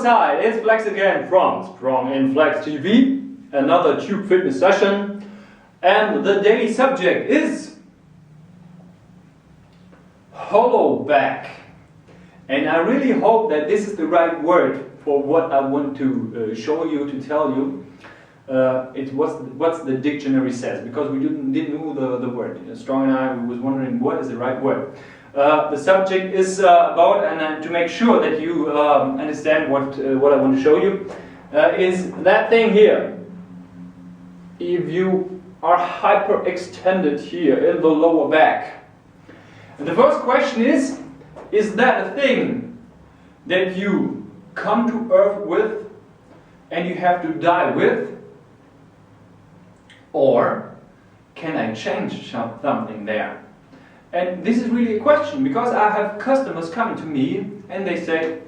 outside, it's Flex again from Strong in Flex TV, another Tube Fitness session, and the daily subject is hollow back. And I really hope that this is the right word for what I want to show you, to tell you. It was what the dictionary says, because we didn't know the word. Strong and I was wondering what is the right word. The subject is about, and to make sure that you understand what I want to show you, is that thing here. If you are hyperextended here in the lower back, and the first question is that a thing that you come to Earth with and you have to die with? Or can I change something there? And this is really a question, because I have customers coming to me and they say,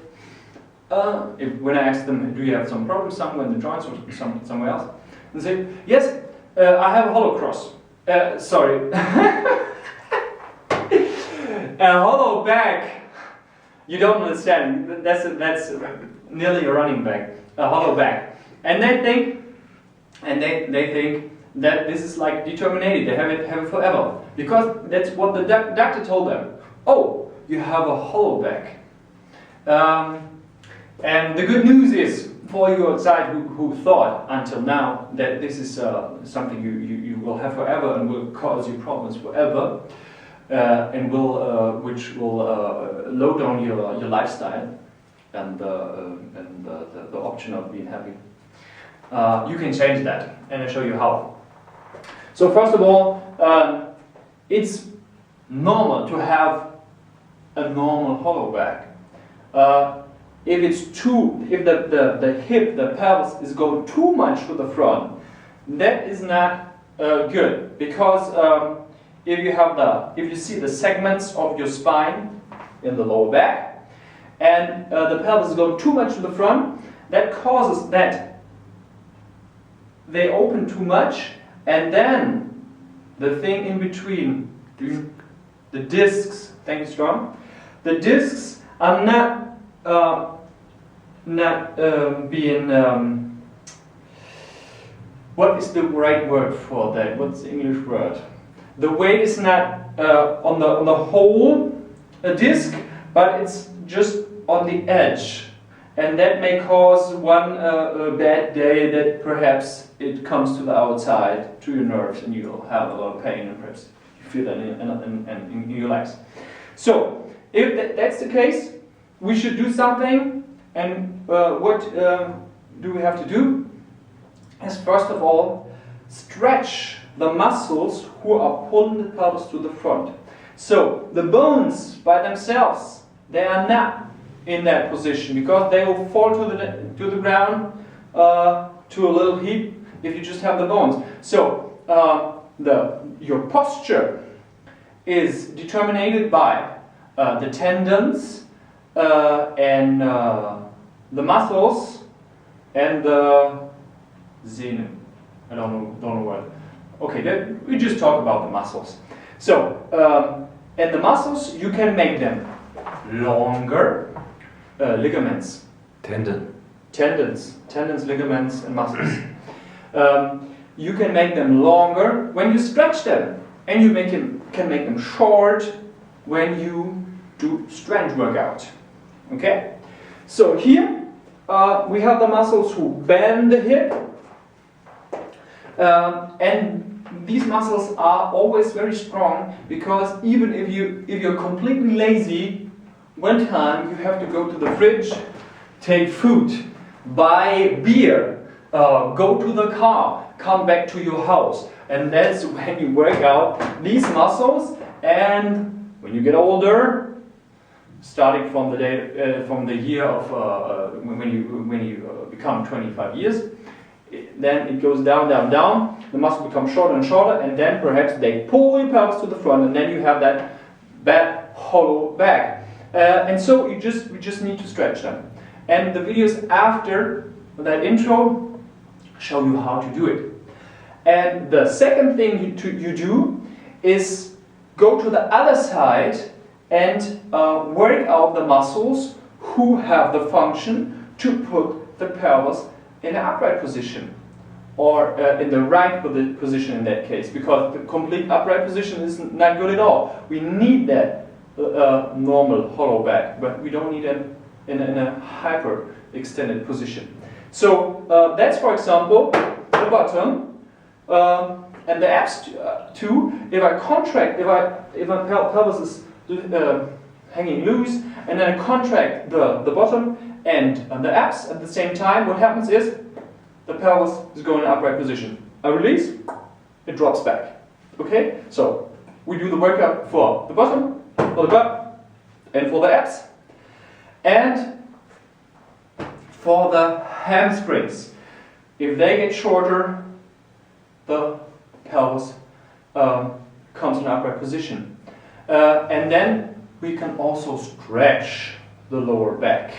when I ask them, do you have some problems somewhere in the joints or somewhere else? And they say, yes, I have a hollow cross. Sorry. A hollow back. You don't understand. That's nearly a running back. A hollow back. And they think, they think that this is like determined. They have it forever, because that's what the doctor told them. Oh, you have a hollow back. And the good news is for you outside who thought until now that this is something you will have forever and will cause you problems forever, and which will load on your lifestyle and the option of being happy. You can change that, and I'll show you how. So first of all, it's normal to have a normal hollow back. If the hip, the pelvis is going too much to the front, that is not good, because if you see the segments of your spine in the lower back, and the pelvis is going too much to the front, that causes that they open too much, and then the thing in between, the discs, thank you, Strong, the discs are not being, what is the right word for that? What's the English word? The weight is not on the whole disc, but it's just on the edge. And that may cause one bad day that perhaps it comes to the outside, to your nerves, and you'll have a lot of pain, and perhaps you feel that in your legs. So, if that's the case, we should do something. And what do we have to do? Is first of all, stretch the muscles who are pulling the pelvis to the front. So, the bones by themselves, they are not in that position, because they will fall to the ground to a little heap if you just have the bones. So your posture is determined by the tendons and the muscles and the Sehnen. I don't know what. Okay, we just talk about the muscles. So and the muscles, you can make them longer. Ligaments. Tendons, ligaments, and muscles. You can make them longer when you stretch them, and you can make them short when you do strength workout. Okay? So here we have the muscles who bend the hip, and these muscles are always very strong, because even if you're completely lazy, one time you have to go to the fridge, take food, buy beer, go to the car, come back to your house, and that's when you work out these muscles. And when you get older, starting from the year of when you become 25 years, then it goes down. The muscles become shorter and shorter, and then perhaps they pull your pelvis to the front, and then you have that bad hollow back. And so we just need to stretch them. And the videos after that intro show you how to do it. And the second thing you do is go to the other side and work out the muscles who have the function to put the pelvis in an upright position, or in the right position in that case, because the complete upright position is not good at all. We need that normal hollow back, but we don't need it in a hyper extended position. So that's, for example, the bottom and the abs too. If I contract, if my pelvis is hanging loose, and then I contract the bottom and the abs at the same time, what happens is the pelvis is going in an upright position. I release, it drops back. Okay? So we do the workout for the bottom, for the butt, and for the abs. And for the hamstrings, if they get shorter, the pelvis comes in an upright position. And then we can also stretch the lower back.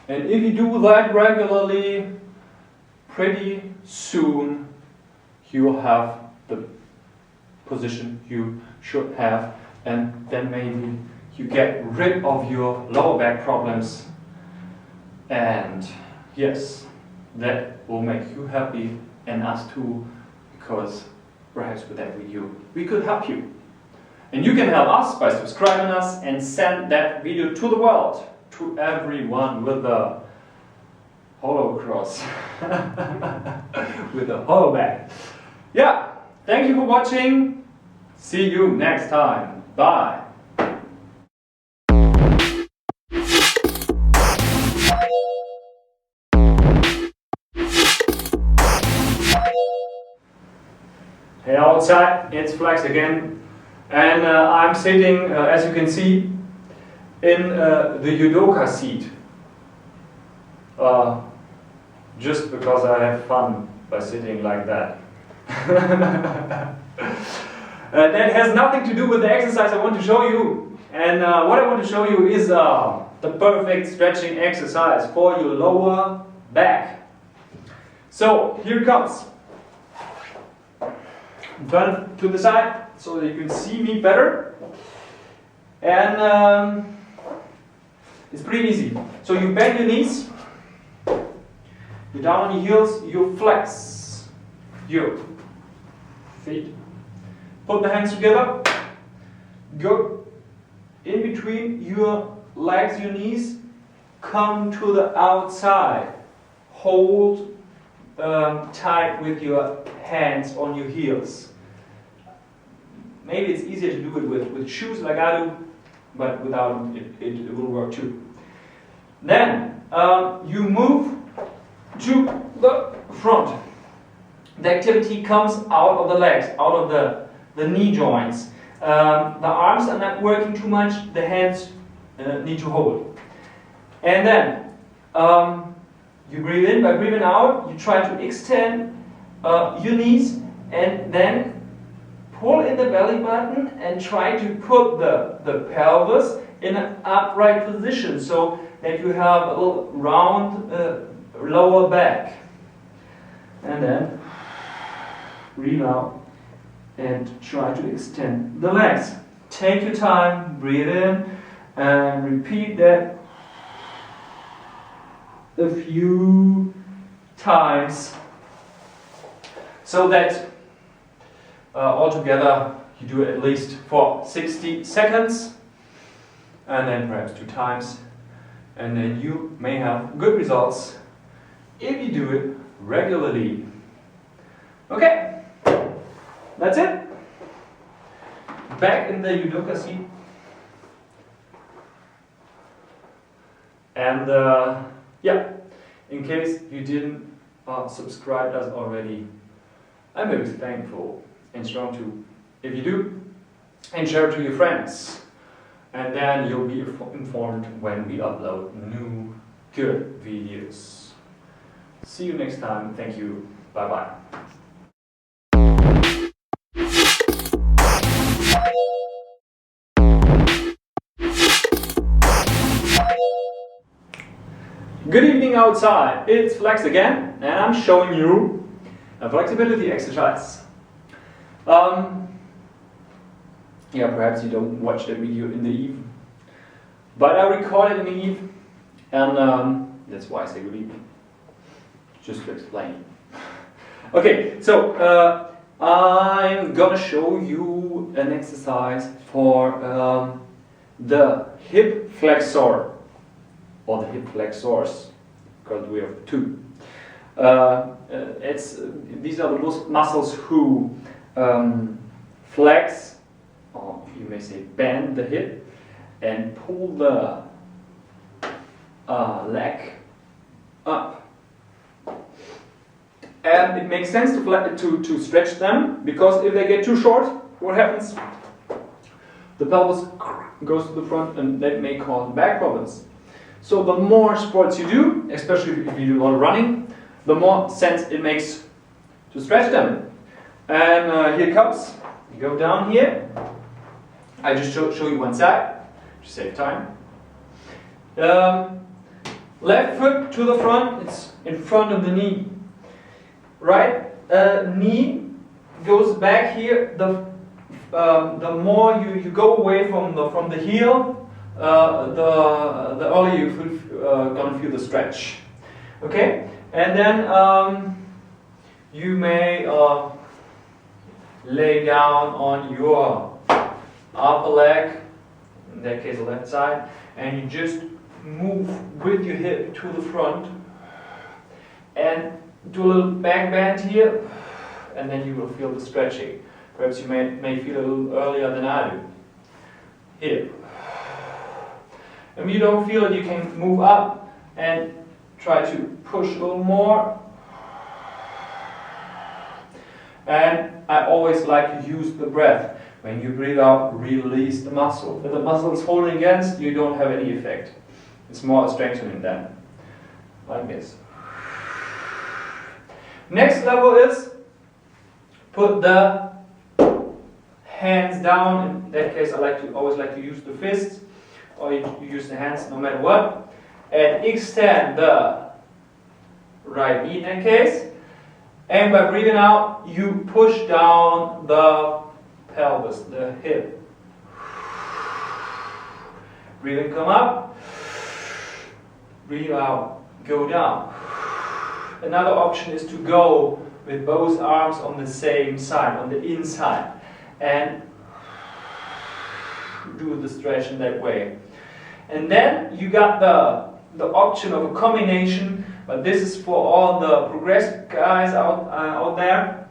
And if you do that regularly, pretty soon you will have the position you should have, and then maybe you get rid of your lower back problems, and yes, that will make you happy and us too, because perhaps with that video we could help you. And you can help us by subscribing us and send that video to the world, to everyone with the hollow cross, with the hollow back. Yeah, thank you for watching. See you next time. Bye. Hey outside, it's Flex again, and I'm sitting, as you can see, in the judoka seat. Just because I have fun by sitting like that. That has nothing to do with the exercise I want to show you. And what I want to show you is the perfect stretching exercise for your lower back. So here it comes. Turn it to the side so that you can see me better. And it's pretty easy. So you bend your knees, you're down on your heels, you flex your feet. Put the hands together, go in between your legs, your knees, come to the outside. Hold tight with your hands on your heels. Maybe it's easier to do it with shoes like I do, but without it will work too. Then you move to the front. The activity comes out of the legs, out of the knee joints. The arms are not working too much, the hands need to hold. And then you breathe in. By breathing out, you try to extend your knees, and then pull in the belly button and try to put the pelvis in an upright position so that you have a little round lower back. And then breathe out and try to extend the legs. Take your time, breathe in, and repeat that a few times, so that altogether you do it at least for 60 seconds, and then perhaps 2 times, and then you may have good results if you do it regularly. Okay, that's it. Back in the judoka seat. And yeah, in case you didn't subscribe us already, I'm very thankful and strong too if you do, and share it to your friends, and then you'll be informed when we upload new good videos. See you next time. Thank you. Bye bye. Good evening outside, it's Flex again, and I'm showing you a flexibility exercise. Yeah, perhaps you don't watch that video in the eve, but I recorded in the eve, and That's why I say relief. Just to explain. Okay, so I'm gonna show you an exercise for the hip flexor, or the hip flexors, because we have two. These are the muscles who flex, or you may say bend the hip, and pull the leg up. And it makes sense to stretch them, because if they get too short, what happens? The pelvis goes to the front, and that may cause back problems. So the more sports you do, especially if you do a lot of running, the more sense it makes to stretch them. And here it comes. You go down here. I just show you one side to save time. Left foot to the front, it's in front of the knee. Right knee goes back here. The more you go away from the heel, the earlier you're gonna feel the stretch. Okay, and then you may lay down on your upper leg, in that case the left side, and you just move with your hip to the front and do a little back bend here, and then you will feel the stretching. Perhaps you may feel a little earlier than I do. Here. And when you don't feel it, you can move up and try to push a little more. And I always like to use the breath. When you breathe out, release the muscle. If the muscle is holding against, you don't have any effect. It's more strengthening then. Like this. Next level is put the hands down. In that case, I always like to use the fists, or you use the hands no matter what, and extend the right knee in that case. And by breathing out, you push down the pelvis, the hip. Breathing, come up. Breathe out, go down. Another option is to go with both arms on the same side, on the inside, and do the stretch in that way. And then you got the option of a combination, but this is for all the progressive guys out there.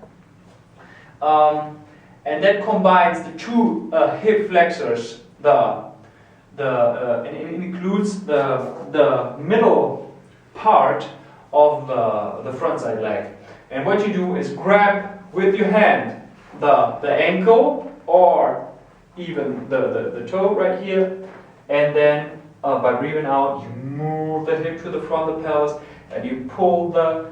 And that combines the two hip flexors. And it includes the middle part of the front side leg. And what you do is grab with your hand the ankle, or even the toe right here, and then by breathing out, you move the hip to the front of the pelvis, and you pull the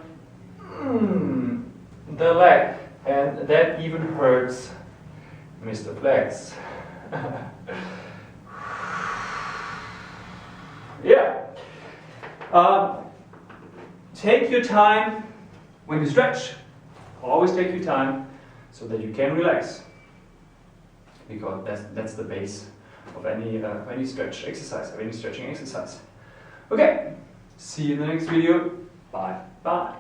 leg, and that even hurts Mr. Flex. Yeah. Take your time when you stretch. Always take your time so that you can relax, because that's the base of any stretch exercise, of any stretching exercise. Okay. See you in the next video. Bye. Bye.